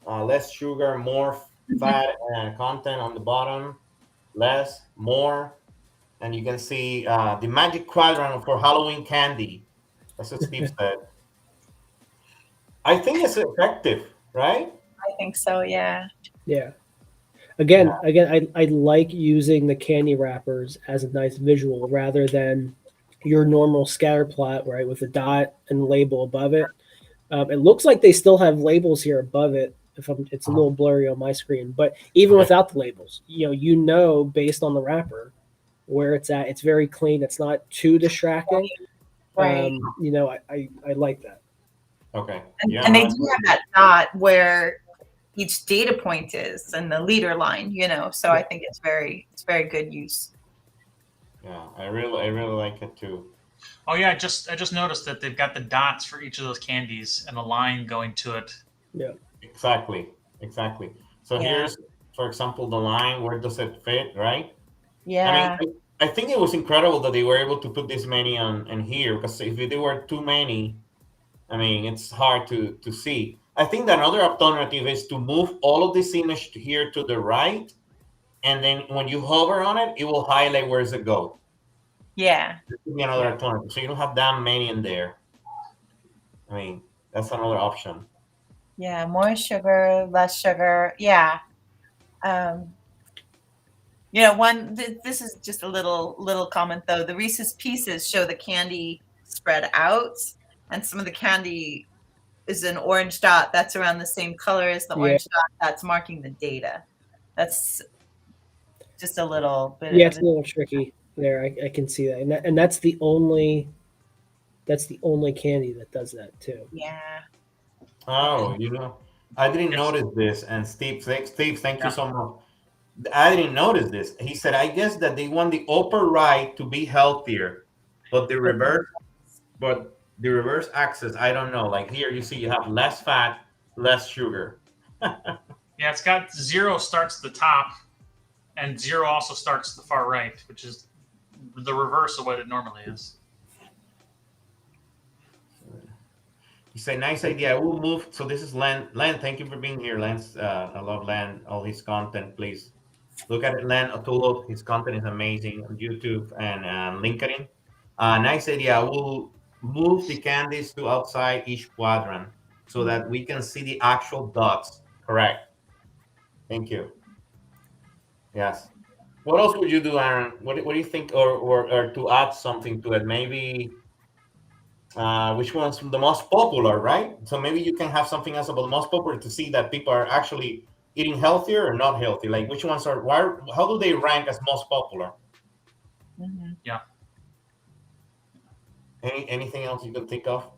less sugar, more fat content on the bottom, less, more. and you can see the magic quadrant for Halloween candy. That's what Steve said. I think it's effective, right? I think so. Yeah. Yeah. Again, I like using the candy wrappers as a nice visual rather than your normal scatter plot, right, with a dot and label above it. It looks like they still have labels here above it. It's a little blurry on my screen, but even Okay. without the labels, you know based on the wrapper where it's at. It's very clean. It's not too distracting. Right. I like that. Okay. And they do have that dot where each data point is and the leader line, so I think it's very good use. Yeah, I really like it too. Oh yeah, I just noticed that they've got the dots for each of those candies and a line going to it. Yeah. Exactly. So here's, for example, the line. Where does it fit, right? Yeah. I mean, I think it was incredible that they were able to put this many in here, because if there were too many, I mean, it's hard to see. I think that another alternative is to move all of this image here to the right, and then when you hover on it, it will highlight where does it go. Yeah. This could be another alternative, so you don't have that many in there. I mean, that's another option. Yeah, more sugar, less sugar. Yeah. This is just a little comment though. The Reese's Pieces show the candy spread out, and some of the candy is an orange dot that's around the same color as the orange dot that's marking the data. That's just a little bit. Yeah, it's a little tricky there. I can see that, and that's the only candy that does that too. Yeah. Oh, I didn't notice this. And Steve, thank you so much. I didn't notice this. He said, I guess that they want the upper right to be healthier, but the reverse axis, I don't know. Like here, you see, you have less fat, less sugar. Yeah, it's got 0 starts at the top, and 0 also starts at the far right, which is the reverse of what it normally is. You say, nice idea. I will move. So this is Len. Len, thank you for being here, Len. I love Len, all his content. Please look at it, Len Otulo. His content is amazing on YouTube and LinkedIn. Nice idea. I will move the candies to outside each quadrant so that we can see the actual dots. Correct. Thank you. Yes. What else would you do, Aaron? What do you think, or to add something to it? Maybe which one's the most popular, right? So maybe you can have something else about the most popular to see that people are actually eating healthier or not healthy. Like which ones are, how do they rank as most popular? Mm-hmm. Yeah. Anything else you can think of?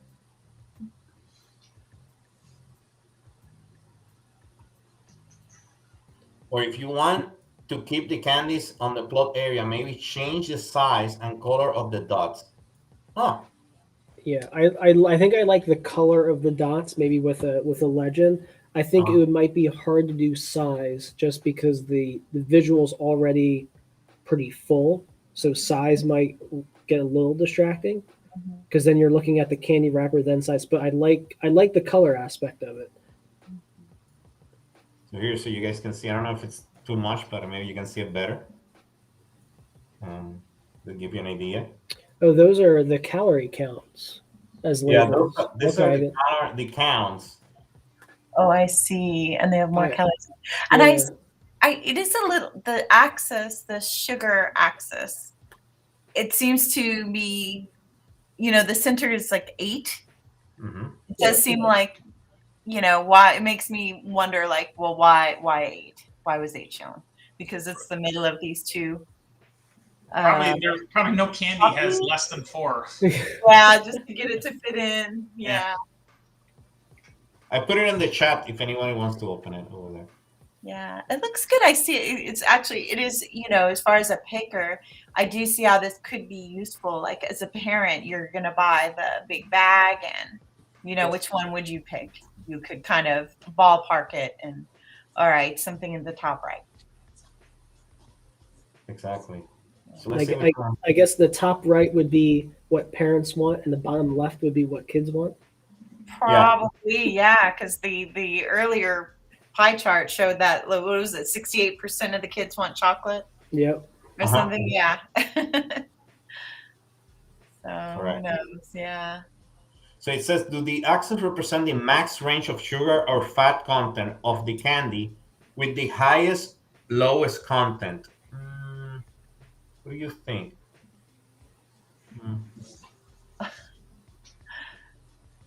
Or if you want to keep the candies on the plot area, maybe change the size and color of the dots. Huh. Yeah, I think I like the color of the dots, maybe with a legend. I think it might be hard to do size just because the visual's already pretty full, so size might get a little distracting because then you're looking at the candy wrapper then size. But I like the color aspect of it. So here, so you guys can see. I don't know if it's too much, but maybe you can see it better. To give you an idea. Oh, those are the calorie counts as labels. Yeah, these are the counts. Oh, I see. And they have more calories. And it is a little, the axis, the sugar axis, it seems to be, the center is like 8. Mm-hmm. It does seem like, why, it makes me wonder, like, well, why 8? Why was 8 shown? Because it's the middle of these two. There's probably no candy has less than 4. Yeah, just to get it to fit in. Yeah. I put it in the chat if anyone wants to open it over there. Yeah, it looks good. I see it. It is, as far as a picker, I do see how this could be useful. Like as a parent, you're going to buy the big bag and, which one would you pick? You could kind of ballpark it and, all right, something in the top right. Exactly. So I guess the top right would be what parents want, and the bottom left would be what kids want. Probably, yeah, because the earlier pie chart showed that, what was it, 68% of the kids want chocolate. Yep. or something. Yeah. So who Correct. knows? Yeah. So it says, do the axes represent the max range of sugar or fat content of the candy with the highest, lowest content? What do you think?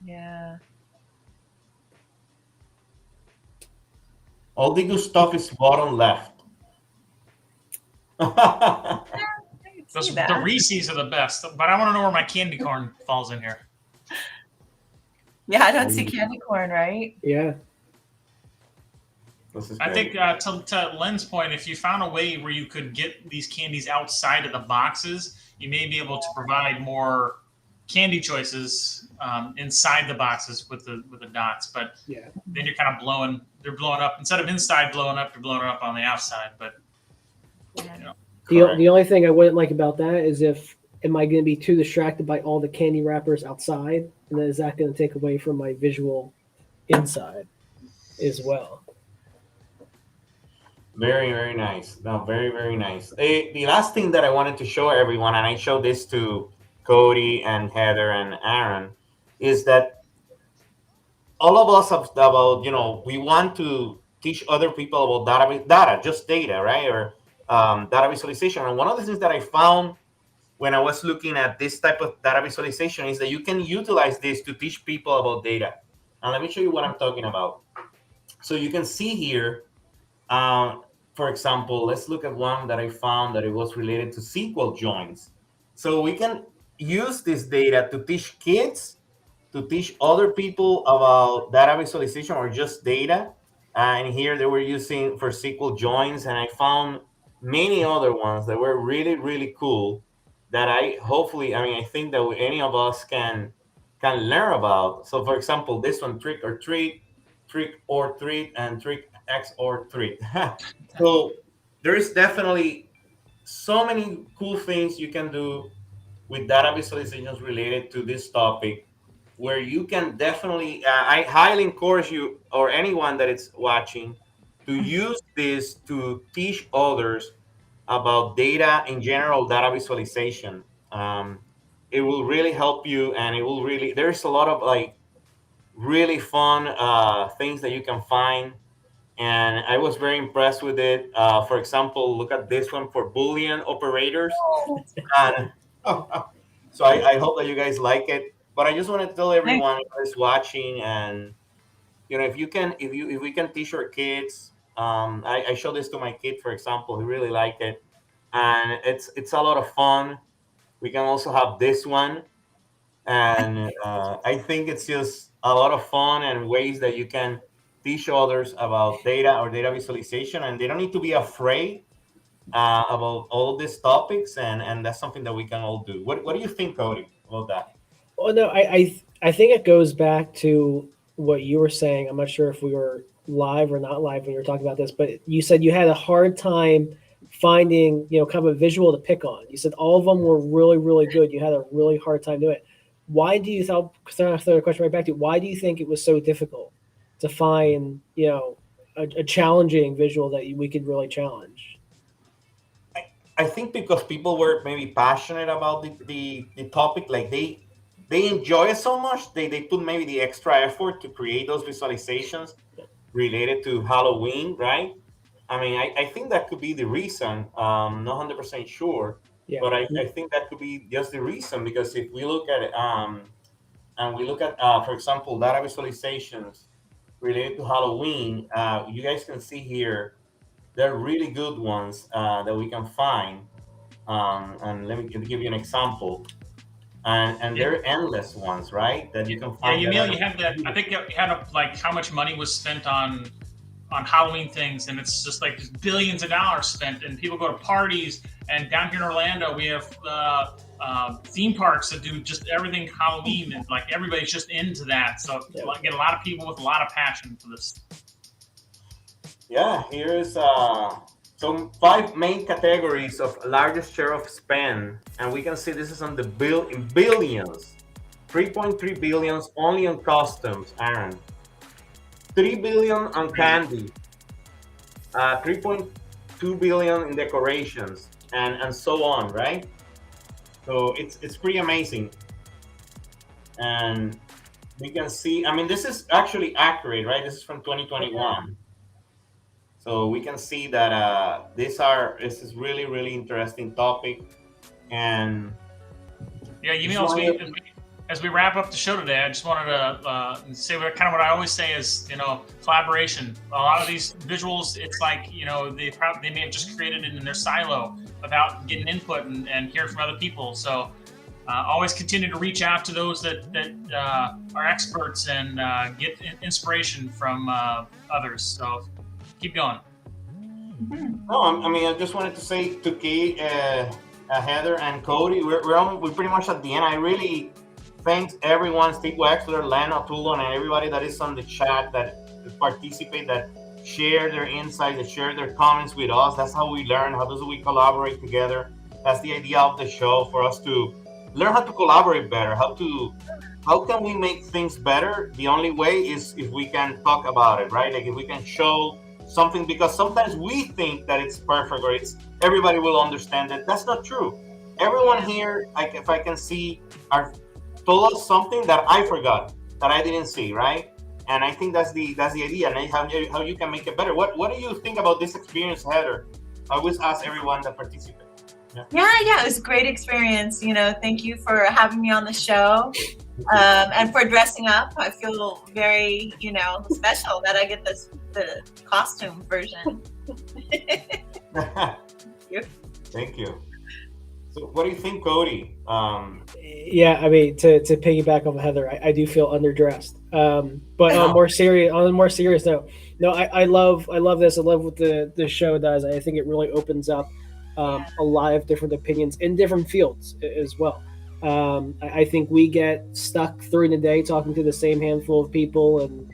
Yeah. All the good stuff is bottom left. I can see The that. Reese's are the best, but I want to know where my candy corn falls in here. Yeah, I don't see candy corn, right? Yeah. This is I great. think to Len's point, if you found a way where you could get these candies outside of the boxes, you may be able to provide more candy choices inside the boxes with the dots. But Yeah. then you're kind of they're blowing up instead of inside blowing up, you're blowing it up on the outside. But Yeah. you know, The only thing I wouldn't like about that is am I going to be too distracted by all the candy wrappers outside, and then is that going to take away from my visual inside as well? Very, very nice. No, very, very nice. The last thing that I wanted to show everyone, and I showed this to Cody and Heather and Aaron, is that all of us have about, we want to teach other people about just data, right? Or data visualization. And one of the things that I found when I was looking at this type of data visualization is that you can utilize this to teach people about data. And let me show you what I'm talking about. So you can see here, for example, let's look at one that I found that it was related to SQL joins. So we can use this data to teach kids, to teach other people about data visualization or just data. And here they were using for SQL joins, and I found many other ones that were really, really cool that I think that any of us can learn about. So for example, this one, trick or treat, and trick X or treat. So there's definitely so many cool things you can do with data visualizations related to this topic, where you can definitely, I highly encourage you or anyone that is watching to use this to teach others about data in general, data visualization. It will really help you, and there's a lot of really fun things that you can find. And I was very impressed with it. For example, look at this one for Boolean operators. And so I hope that you guys like it. But I just want to tell everyone who's watching, and if we can teach our kids. I showed this to my kid, for example. He really liked it, and it's a lot of fun. We can also have this one, and I think it's just a lot of fun and ways that you can teach others about data or data visualization, and they don't need to be afraid about all these topics, and that's something that we can all do. What do you think, Cody, about that? Well, no, I think it goes back to what you were saying. I'm not sure if we were live or not live when you were talking about this, but you said you had a hard time finding, kind of a visual to pick on. You said all of them were really, really good. You had a really hard time doing it. Why do you throw the question right back to you? Why do you think it was so difficult to find, a challenging visual that we could really challenge? I think because people were maybe passionate about the topic, like they enjoy it so much, they put maybe the extra effort to create those visualizations related to Halloween, right? I mean, I think that could be the reason. Not 100% sure, Yeah. but I think that could be just the reason, because if we look at it, and we look at, for example, data visualizations related to Halloween, you guys can see here, they're really good ones that we can find. And let me give you an example. And they're endless ones, right? That you can find. Yeah, Yamil, you have that. I think you had like how much money was spent on Halloween things, and it's just like just billions of dollars spent, and people go to parties. And down here in Orlando, we have theme parks that do just everything Halloween, and like everybody's just into that. So get a lot of people with a lot of passion for this. Yeah, here's some 5 main categories of largest share of spend, and we can see this is on the in billions, 3.3 billions only on costumes, Aaron. 3 billion on candy, 3.2 billion in decorations, and so on, right? So it's pretty amazing. And we can see, I mean, this is actually accurate, right? This is from 2021. So we can see that this is really, really interesting topic. And yeah, Yamil, as we wrap up the show today, I just wanted to say kind of what I always say is, collaboration. A lot of these visuals, it's like, they may have just created it in their silo without getting input and hearing from other people. So always continue to reach out to those that are experts and get inspiration from others. So keep going. No, I mean, I just wanted to say to Kate, Heather, and Cody, we're pretty much at the end. I really thank everyone, Steve Wexler, Lana, Tulon, and everybody that is on the chat that participate, that share their insights, that share their comments with us. That's how we learn. How do we collaborate together? That's the idea of the show, for us to learn how to collaborate better. How can we make things better? The only way is if we can talk about it, right? Like if we can show something, because sometimes we think that it's perfect or everybody will understand it. That's not true. Everyone here, if I can see, told us something that I forgot, that I didn't see, right? And I think that's the idea, and how you can make it better. What do you think about this experience, Heather? I always ask everyone that participates. Yeah, it was a great experience. Thank you for having me on the show, and for dressing up. I feel very, special that I get the costume version. Thank you. So what do you think, Cody? Yeah, I mean, to piggyback off of Heather, I do feel underdressed. But on a more serious note, no, I love this. I love what the show does. I think it really opens up a lot of different opinions in different fields as well. I think we get stuck during the day talking to the same handful of people, and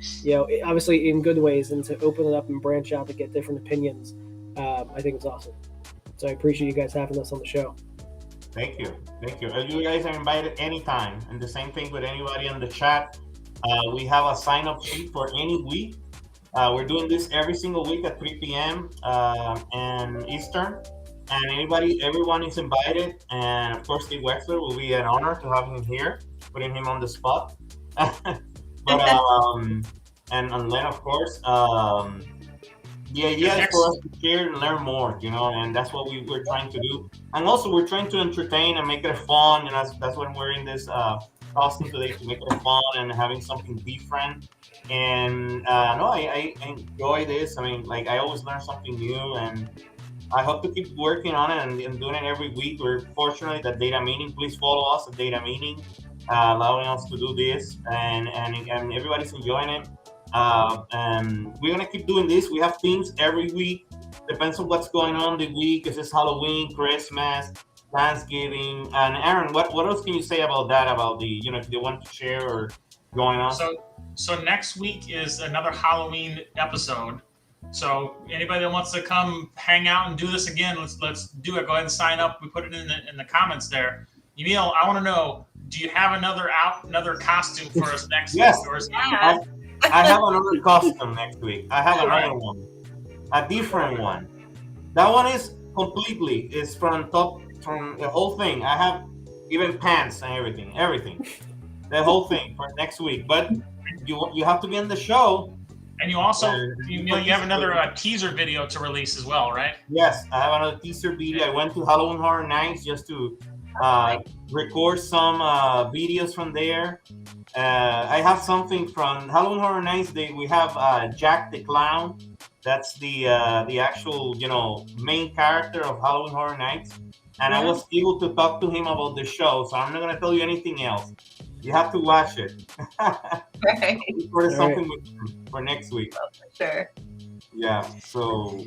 obviously in good ways, and to open it up and branch out to get different opinions, I think it's awesome. So I appreciate you guys having us on the show. Thank you. You guys are invited anytime, and the same thing with anybody on the chat. We have a sign-up sheet for any week. We're doing this every single week at 3 p.m. And Eastern. And everyone is invited. And of course, Steve Wexler, will be an honor to have him here, putting him on the spot. And Len, of course. The idea is for us to share and learn more, and that's what we're trying to do. And also, we're trying to entertain and make it fun, and that's when we're in this costume today, to make it fun and having something different. And I enjoy this. I mean, like, I always learn something new, and I hope to keep working on it and doing it every week. We're fortunate at Data Meaning. Please follow us at Data Meaning, allowing us to do this, and everybody's enjoying it. And we're gonna keep doing this. We have themes every week. Depends on what's going on the week. Is this Halloween, Christmas, Thanksgiving? And Aaron, what else can you say about that? About the if you want to share or going on. So next week is another Halloween episode. So anybody that wants to come hang out and do this again, let's do it. Go ahead and sign up. We put it in the comments there. Yamil, I want to know, do you have another costume for us next week? Yes. Or is I have another costume next week. I have another one, a different one. That one is from the whole thing. I have even pants and everything, the whole thing for next week. But you have to be in the show. And you also, you have another teaser video to release as well, right? Yes, I have another teaser video. I went to Halloween Horror Nights just to record some videos from there. I have something from Halloween Horror Nights. We have Jack the Clown. That's the actual main character of Halloween Horror Nights, and I was able to talk to him about the show. So I'm not gonna tell you anything else. You have to watch it. Right. For something for next week. Oh, for sure. Yeah. So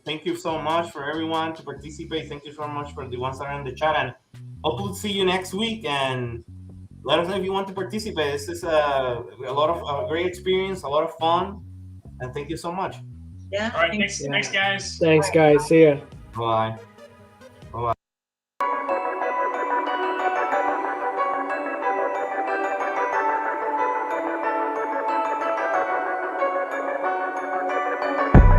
thank you so much for everyone to participate. Thank you so much for the ones that are in the chat, and hopefully see you next week. And let us know if you want to participate. This is a lot of great experience, a lot of fun, and thank you so much. Yeah. All right. Thanks guys. Thanks, guys. See ya. Bye.